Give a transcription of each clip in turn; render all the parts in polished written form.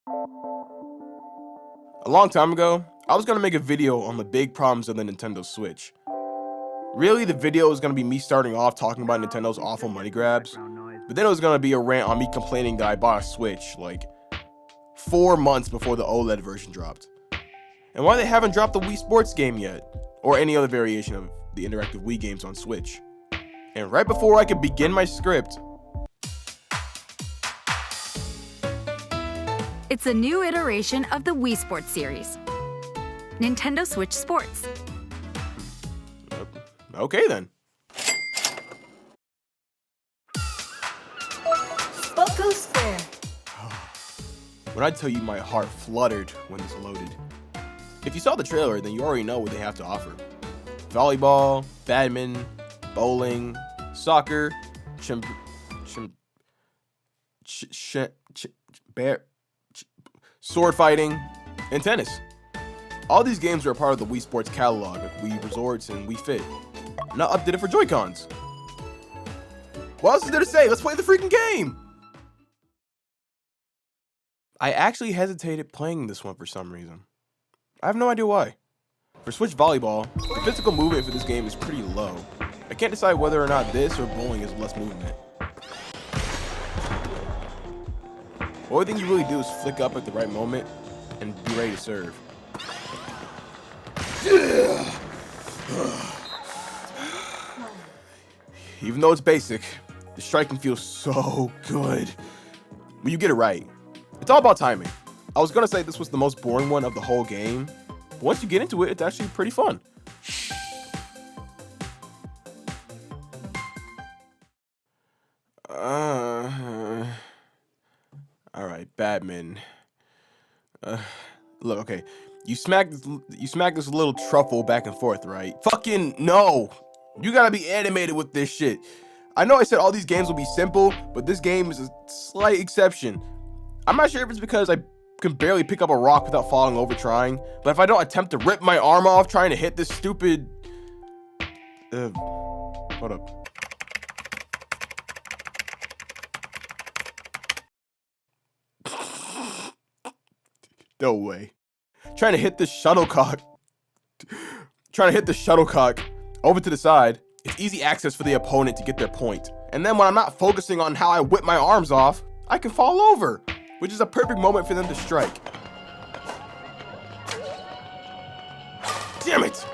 A long time ago, I was gonna make a video on the big problems of the Nintendo Switch. Really, the video was gonna be me starting off talking about Nintendo's awful money grabs, but then it was gonna be a rant on me complaining that I bought a Switch like 4 months before the OLED version dropped. And why they haven't dropped the Wii Sports game yet, or any other variation of the interactive Wii games on Switch. And right before I could begin my script, it's a new iteration of the Wii Sports series, Nintendo Switch Sports. okay then. Bucko Square. When I tell you my heart fluttered when this loaded. If you saw the trailer, then you already know what they have to offer. Volleyball, badminton, bowling, soccer, sword fighting, and tennis. All these games are a part of the Wii Sports catalog of Wii Resorts and Wii Fit, not updated for Joy-Cons. What else is there to say? Let's play the freaking game! I actually hesitated playing this one for some reason. I have no idea why. For Switch Volleyball, the physical movement for this game is pretty low. I can't decide whether or not this or bowling is less movement. The only thing you really do is flick up at the right moment and be ready to serve. Even though it's basic, the striking feels so good when you get it right. It's all about timing. I was gonna say this was the most boring one of the whole game, but once you get into it, it's actually pretty fun. Alright, badminton. Look, okay. You smack this little truffle back and forth, right? Fucking no! You gotta be animated with this shit. I know I said all these games will be simple, but this game is a slight exception. I'm not sure if it's because I can barely pick up a rock without falling over trying, but if I don't attempt to rip my arm off trying to hit this stupid... hold up. No way. Trying to hit the shuttlecock over to the side. It's easy access for the opponent to get their point. And then when I'm not focusing on how I whip my arms off, I can fall over, which is a perfect moment for them to strike. Damn it!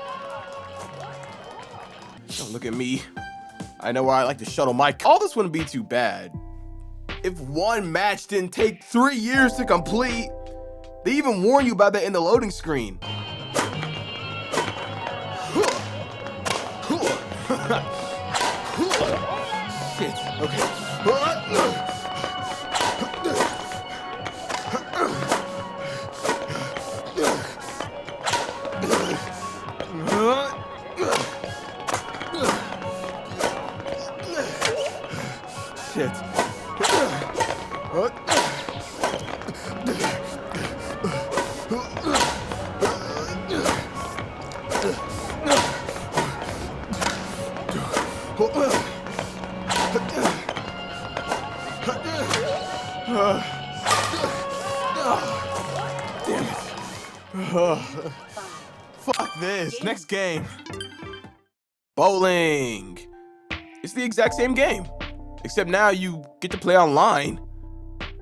Don't look at me. I know where I like to shuttle my... All this wouldn't be too bad if one match didn't take 3 years to complete. They even warn you about that in the loading screen. Shit, okay. Shit. Damn it. Fuck this. Next game. Bowling. It's the exact same game, except now you get to play online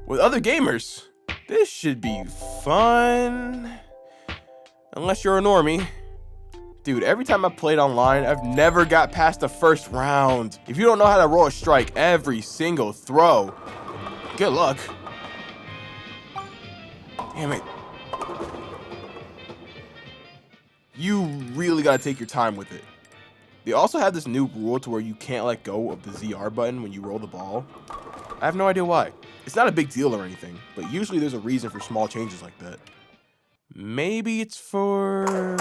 with other gamers. This should be fun. Unless you're a normie. Dude, every time I played online, I've never got past the first round. If you don't know how to roll a strike every single throw, good luck. Damn it. You really gotta take your time with it. They also have this new rule to where you can't let go of the ZR button when you roll the ball. I have no idea why. It's not a big deal or anything, but usually there's a reason for small changes like that. Maybe it's for...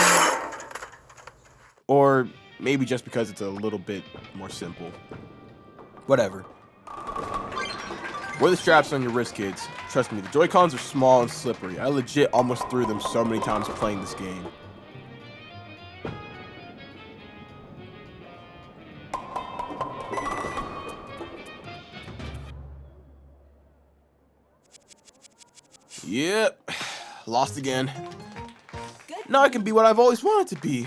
Or maybe just because it's a little bit more simple. Whatever. Wear the straps on your wrist, kids. Trust me, the Joy-Cons are small and slippery. I legit almost threw them so many times playing this game. Yep, lost again. Now I can be what I've always wanted to be.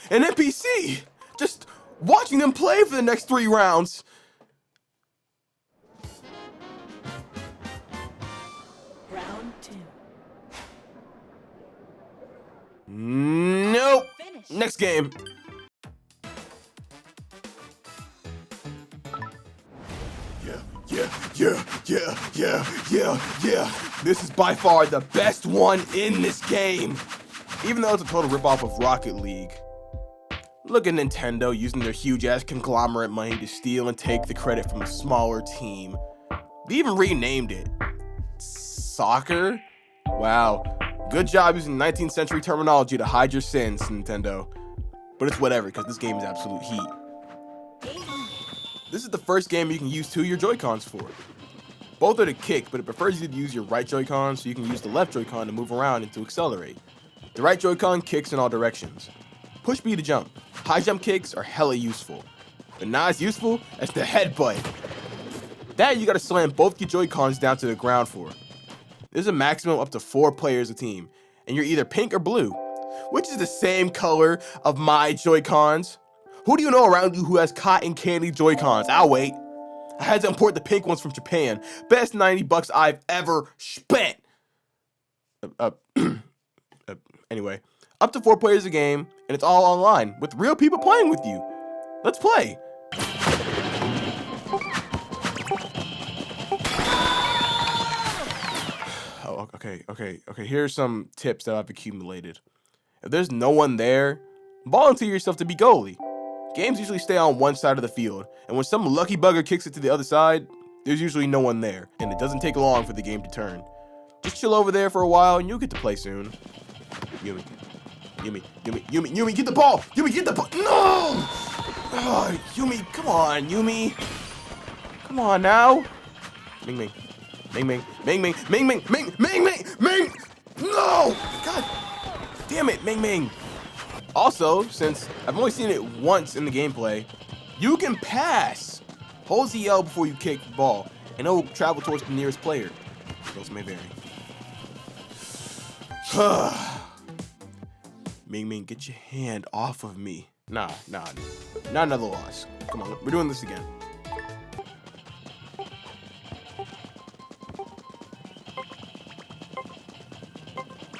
An NPC! Just watching them play for the next 3 rounds. Round 2. Nope. Finish. Next game. Yeah. This is by far the best one in this game. Even though it's a total ripoff of Rocket League. Look at Nintendo using their huge-ass conglomerate money to steal and take the credit from a smaller team. They even renamed it. Soccer? Wow. Good job using 19th century terminology to hide your sins, Nintendo. But it's whatever, because this game is absolute heat. This is the first game you can use 2 of your Joy-Cons for. Both are to kick, but it prefers you to use your right Joy-Con so you can use the left Joy-Con to move around and to accelerate. The right Joy-Con kicks in all directions. Push B to jump. High jump kicks are hella useful, but not as useful as the headbutt. That you gotta slam both your Joy-Cons down to the ground for. There's a maximum up to 4 players a team, and you're either pink or blue, which is the same color of my Joy-Cons. Who do you know around you who has cotton candy Joy-Cons? I'll wait. I had to import the pink ones from Japan. Best 90 bucks I've ever spent. Anyway, up to 4 players a game, and it's all online with real people playing with you. Let's play. Oh, okay. Here's some tips that I've accumulated. If there's no one there, volunteer yourself to be goalie. Games usually stay on one side of the field, and when some lucky bugger kicks it to the other side, there's usually no one there, and it doesn't take long for the game to turn. Just chill over there for a while, and you'll get to play soon. Yumi, get the ball! Yumi, get the ball! No! Oh, Yumi, come on, Yumi. Come on now. Ming. No! God damn it, Ming. Also, since I've only seen it once in the gameplay, you can pass. Hold ZL before you kick the ball, and it'll travel towards the nearest player. Those may vary. Ming, get your hand off of me. Nah. Not another loss. Come on, we're doing this again.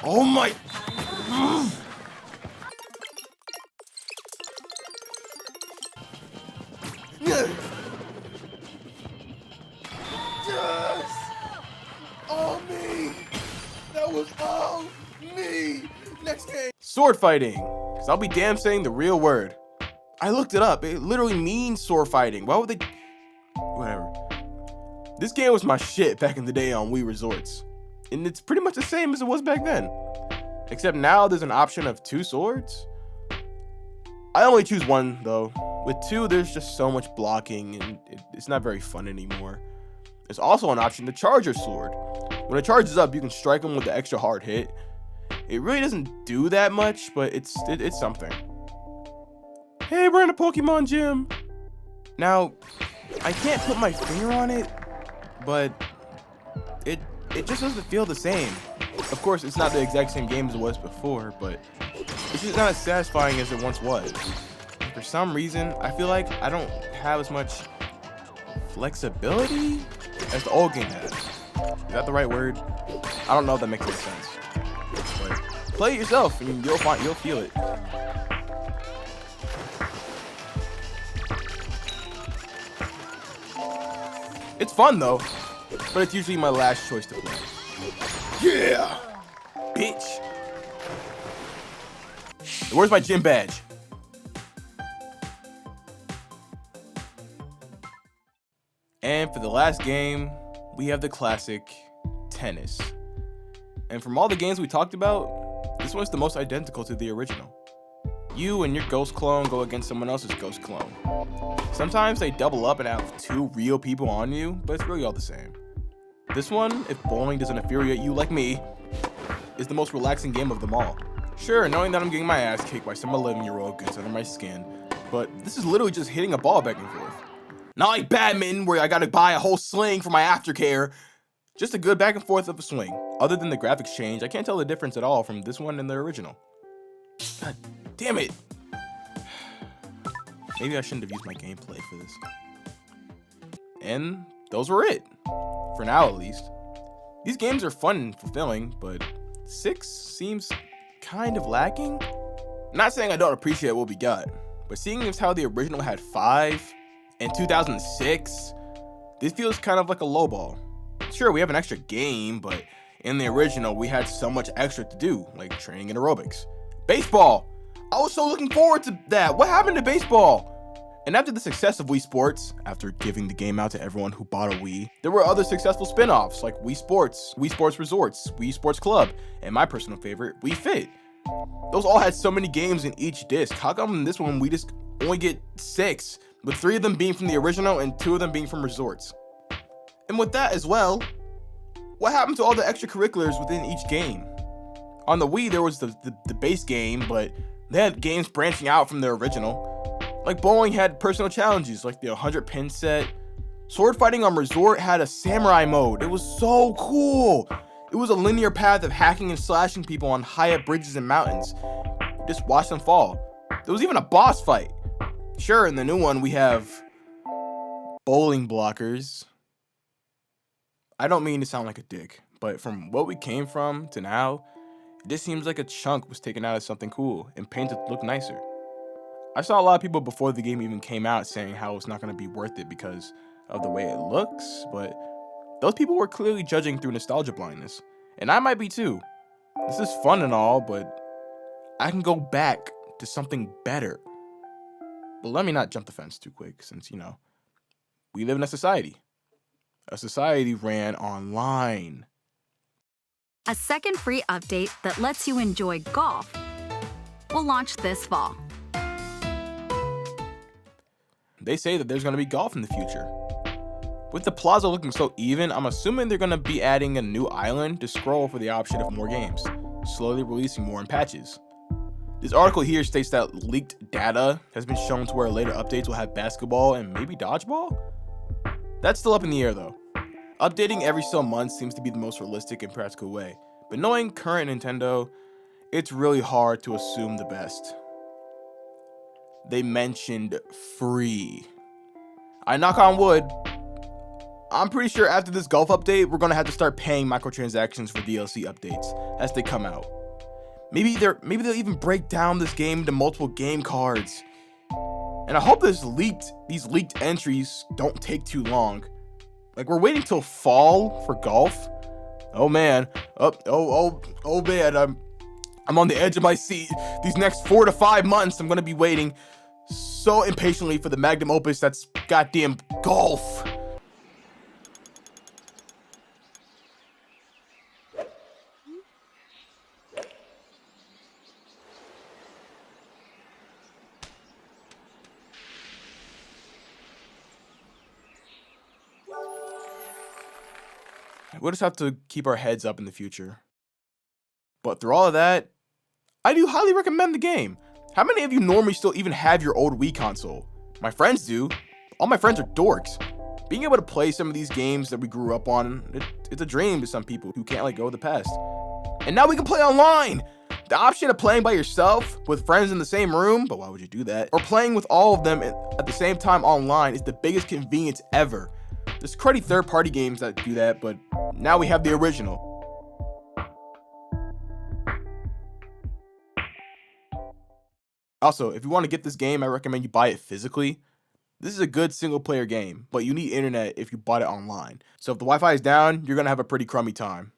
Oh my... Yes! All me! That was all me! Next game! Sword fighting! Because I'll be damn saying the real word. I looked it up. It literally means sword fighting. Why would they... Whatever. This game was my shit back in the day on Wii Resorts. And it's pretty much the same as it was back then. Except now there's an option of 2 swords. I only choose 1 though. With 2, there's just so much blocking and it's not very fun anymore. There's also an option to charge your sword. When it charges up, you can strike them with the extra hard hit. It really doesn't do that much, but it's something. Hey, we're in a Pokemon gym. Now, I can't put my finger on it, but it just doesn't feel the same. Of course, it's not the exact same game as it was before, but it's just not as satisfying as it once was. For some reason, I feel like I don't have as much flexibility as the old game had. Is that the right word? I don't know if that makes any sense. But play it yourself and you'll feel it. It's fun though, but it's usually my last choice to play. Yeah! Bitch! Where's my gym badge? And for the last game, we have the classic tennis. And from all the games we talked about, this one's the most identical to the original. You and your ghost clone go against someone else's ghost clone. Sometimes they double up and have 2 real people on you, but it's really all the same. This one, if bowling doesn't infuriate you like me, is the most relaxing game of them all. Sure, knowing that I'm getting my ass kicked by some 11-year-old gets under my skin, but this is literally just hitting a ball back and forth. Not like badminton, where I gotta buy a whole sling for my aftercare. Just a good back and forth of a swing. Other than the graphics change, I can't tell the difference at all from this one and the original. God damn it! Maybe I shouldn't have used my gameplay for this. And those were it. For now, at least. These games are fun and fulfilling, but 6 seems kind of lacking. Not saying I don't appreciate what we got, but seeing as how the original had 5 in 2006, this feels kind of like a lowball. Sure, we have an extra game, but in the original, we had so much extra to do, like training and aerobics. Baseball! I was so looking forward to that. What happened to baseball? And after the success of Wii Sports, after giving the game out to everyone who bought a Wii, there were other successful spin-offs like Wii Sports Resorts, Wii Sports Club, and my personal favorite, Wii Fit. Those all had so many games in each disc. How come in this one we just only get 6, with 3 of them being from the original and 2 of them being from Resorts? And with that as well, what happened to all the extracurriculars within each game? On the Wii, there was the base game, but they had games branching out from their original. Like bowling had personal challenges, like the 100 pin set. Sword fighting on Resort had a samurai mode. It was so cool. It was a linear path of hacking and slashing people on high up bridges and mountains. Just watch them fall. There was even a boss fight. Sure, in the new one we have bowling blockers. I don't mean to sound like a dick, but from what we came from to now, it just seems like a chunk was taken out of something cool and painted to look nicer. I saw a lot of people before the game even came out saying how it's not going to be worth it because of the way it looks, but those people were clearly judging through nostalgia blindness, and I might be too. This is fun and all, but I can go back to something better. But let me not jump the fence too quick since, we live in a society. A society ran online. A second free update that lets you enjoy golf will launch this fall. They say that there's going to be golf in the future. With the plaza looking so even, I'm assuming they're going to be adding a new island to scroll for the option of more games, slowly releasing more in patches. This article here states that leaked data has been shown to where later updates will have basketball and maybe dodgeball? That's still up in the air though. Updating every so months seems to be the most realistic and practical way, but knowing current Nintendo, it's really hard to assume the best. They mentioned free. I knock on wood. I'm pretty sure after this golf update, we're gonna have to start paying microtransactions for DLC updates as they come out. Maybe they'll even break down this game into multiple game cards. And I hope these leaked entries don't take too long. Like we're waiting till fall for golf. Oh man, oh man, I'm on the edge of my seat. These next 4 to 5 months, I'm gonna be waiting so impatiently for the magnum opus that's goddamn golf. We'll just have to keep our heads up in the future. But through all of that, I do highly recommend the game. How many of you normally still even have your old Wii console? My friends do. All my friends are dorks. Being able to play some of these games that we grew up on, it's a dream to some people who can't let go of the past. And now we can play online! The option of playing by yourself with friends in the same room, but why would you do that? Or playing with all of them at the same time online is the biggest convenience ever. There's cruddy third-party games that do that, but now we have the original. Also, if you want to get this game, I recommend you buy it physically. This is a good single-player game, but you need internet if you bought it online. So if the Wi-Fi is down, you're going to have a pretty crummy time.